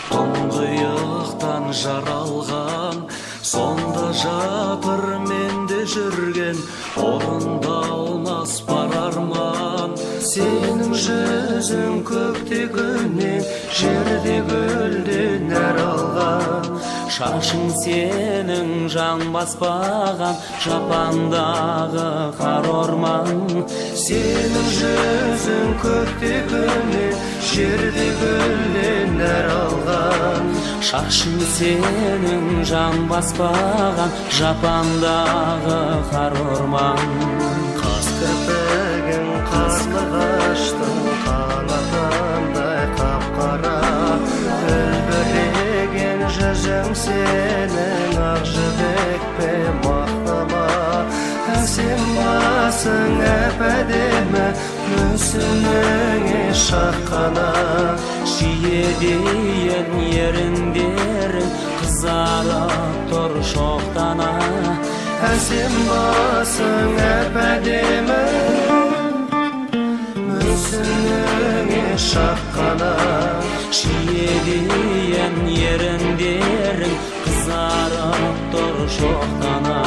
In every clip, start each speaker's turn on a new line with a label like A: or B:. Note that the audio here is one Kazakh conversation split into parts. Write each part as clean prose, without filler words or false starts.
A: тұңғиықтан жаралған, сонда жатыр менде жүрген, орындалмас бар арман. Сенің жүзің көкте күннен, жерде гүлден нәр алған. Шашың сенің жан баспаған, жапандағы қар орман. Сенің жүзің көкте күннен, жерде гүлден нәр алған. Шашың сенің жан баспаған, жапандағы қар орман. Қас кірпігің қарлығаштың қанатындай қап-қара, үлбіреген жүзің сенің ақ жібек пе мақтама. Әсем басың әп-әдемі, мүсініңе шаққана. Жиедейін еріндерің қызарып тұр шоқтана. Әсем басың әп-әдемі, мүсініңе шаққана. Жиедейін еріндерің қызарып тұр шоқтана.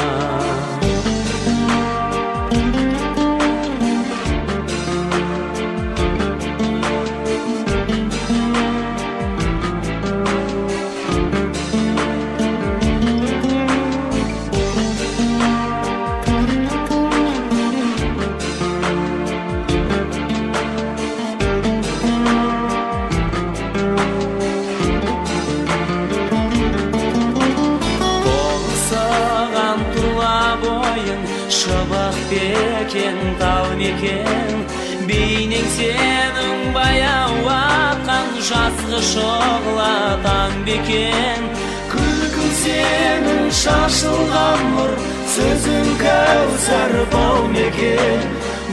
A: Шыбық бекен, тал мекен, бейнең сенің баяу атқан, жазғы шоғлатан бекен. Күлкің сенің шашылған нұр, сөзің кәусар бау мекен.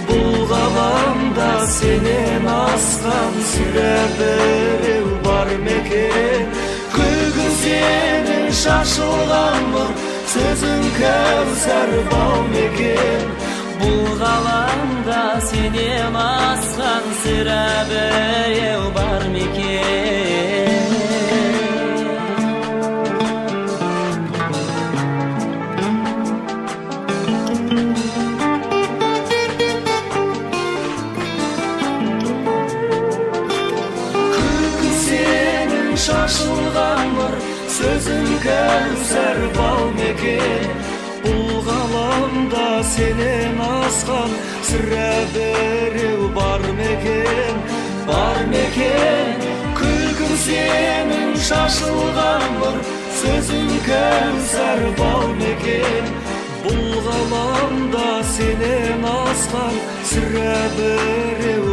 A: Бұл ғаламда сенен асқан сірә біреу бар мекен. Күлкің сенің шашылған нұр, сөзің кәусар бау мекен. Бұл ғаламда сенен асқан сірә біреу бар мекен. Күлкің сенің шашылған нұр, сөзің кәусар бау мекен. Бұл ғаламда сенен асқан сірә біреу бар мекен. Бар мекен. Күлкің сенің шашылған нұр, сөзің кәусар бау мекен. Бұл ғаламда сенен асқан сірә біреу